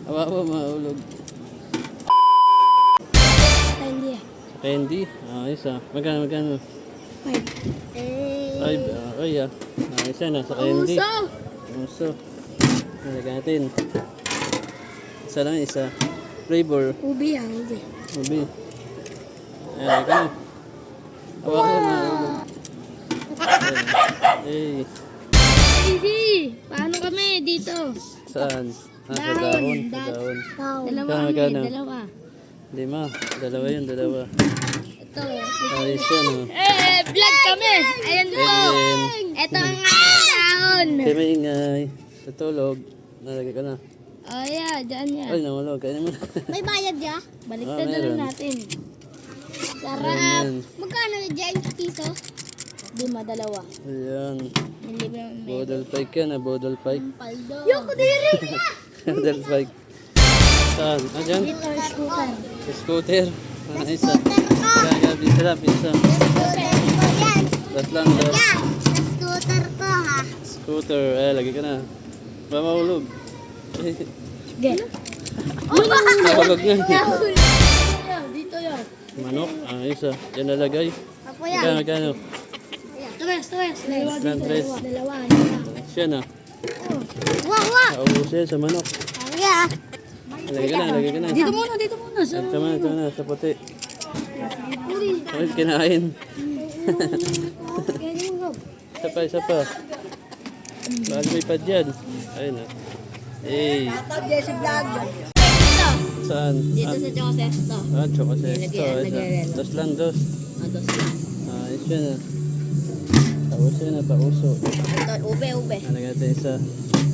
Awa mahulog. Candy. Candy? Ayos ah. Magkano? 5. Ay ah. Ayos yan ah. Sa candy. Uso. Nalagyan natin. Isa lang isa. Flavor. Ubi ah, ubi. Ubi. Ayan, ikaw. Awa ko mahulog. Ay. Easy! Paano kami dito? Saan? Sa Dahon. dahon. Dalawa kami, Magkano? dalawa. Lima. Dalawa yun, dalawa. Ito. Ayos yan oh. Vlog kami! Ayan po! Ayan. Ito ang dahon! Kaya maingay. Sa tulog. Nalagay ka na. Oh yeah, dyan yan. Ay, nawalog. Kaya naman. May bayad ya? Baliktad na meron. lang natin. Sarap! Ayan. Magkano na dyan piso? 5, dalawa. Ayan. Nilibre mo may Bodol pike yan ah. Bodol pike. paldo. Yung kudiri! Bodol pike. Saan? Dyan? Dito, scooter. Scooter. Isa. Kaya, pisa. Scooter ko yan. Das lang. Yan! Scooter ko ha. Scooter. Lagi ka na. Ba mahulog. Sige. Mahulog nga. Dito yan. Manok. Ayos ah. Yan nalagay. Apo Magkano? Tuwes. Dalawa. Siya na. Wah! Naubos yan sa manok. Yeah. Lagi ka na. Dito muna. Ito na. Sa puti. Ay, kinain. Isa pa. Bakit may pad yan? Ayun na. Eh. Saan? Dito sa Chocosesto. Choco sesto. Lagyan. Dos lang. Dos lang. Ayos yan ah. Pauso yan ah. Pauso. Ito, ube. Nalagay natin isa.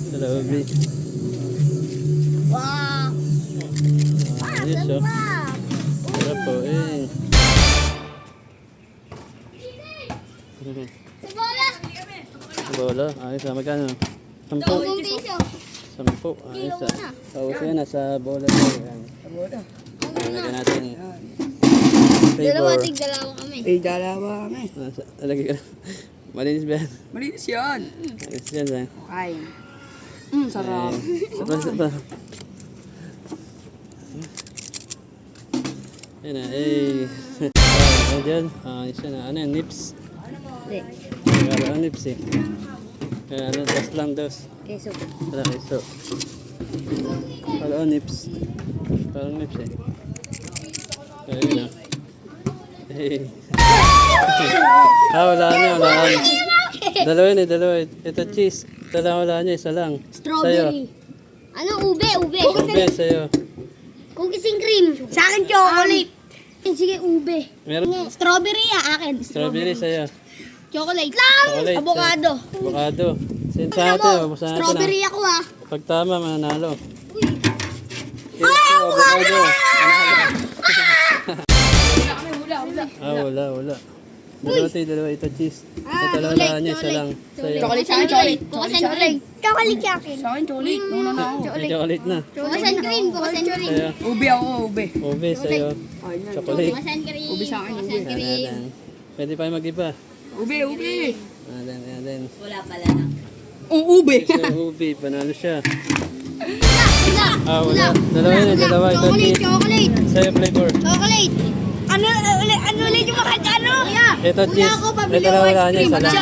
Sa laubi. Wow! Ayos oh. Sarap po eh. Sabola! Bola. Ayos ah. Magkano? 10. 10 piso. 10. Ayos ah. Pauso yan ah. Sa bola. Ayan. Nalagay natin. Dalawa Flavor. dalawa kami. Dalawa kami. Lagi ka na. Malinis ba yan? Malinis yan. Malinis yan ah. Kain. Sarap. Sapa. Ayan na, Ayan dyan. Isa na. Ano yan? Nips? Hindi. Kala ko nips eh. Kaya ano, dos lang. Keso. Wala iso. Kala ko nips. Parang nips eh. Kaya yun ah. Wala na. Dalawa yun eh, dalawa. Ito cheese. Ito lang wala niya, isa lang. Strawberry. Ano? Ube. Ube sa'yo. Cookies and cream. Sa akin, chocolate. Sige, ube. Meron. Strawberry akin. Strawberry sa'yo. Chocolate lang. Chocolate. Avocado. Avocado. Sinta natin, mabusa natin Strawberry ako ah. Pag tama, mananalo. Avocado. Wala. Dalawa ito cheese. Ito lang wala niya, isa lang. Sa'yo. Chocolate sa akin, chocolate. Cookies and cream. Chocolate sa akin. Sa akin, chocolate. Nuna na ako. May chocolate na. Cookies and cream. Sa'yo. Ube ako, ube. Ube sa'yo. Ayan. Chocolate. Cookies and cream. Ube sa akin, Cookies ube. and cream. Ayan. Pwede pa mag-iba. Ube. Ayan. Ube. Sa'yo ube, panalo siya. Wala. Dalawa. Ito cheese. Chocolate. Sa'yo flavor. Chocolate. Ano ulit yung makakano? Ito cheese. Ito lang wala niya, isa lang.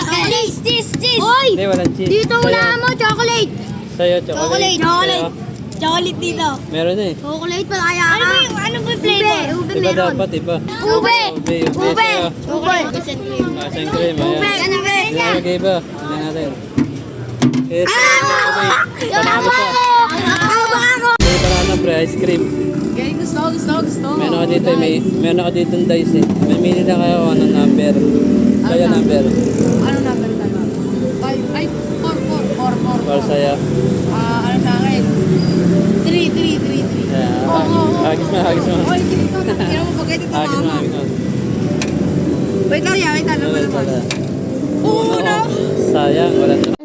Cheese. Hoy! Hindi, walang cheese. Dito Sa'yo. wala mo, chocolate. Sa'yo, chocolate. Sa'yo. Chocolate dito. Meron eh. Chocolate pa kaya ka. Ano ba yung flavor? Ube Iba dapat, iba. Ube. Ube sa'yo. Cookies and cream. Asang cream, ayan. Ano ba Hindi na mag-iba. Hindi natin. Ito, okay. Tama Panalo ka. ako! May banana pre, ice cream. Okay, gusto. Meron ako dito, meron ako dito ng dice eh. May mili lang kayo kung anong number. Kaya number. Ano number tayo? Ay, 4. Para sa'yo. Ano sa akin? 3. Hagis mo. Oy, dito. Kaya mo pagkita ito Hagis mo. Wait lang, wait lang. Wala. Oo, no? Sayang, wala na.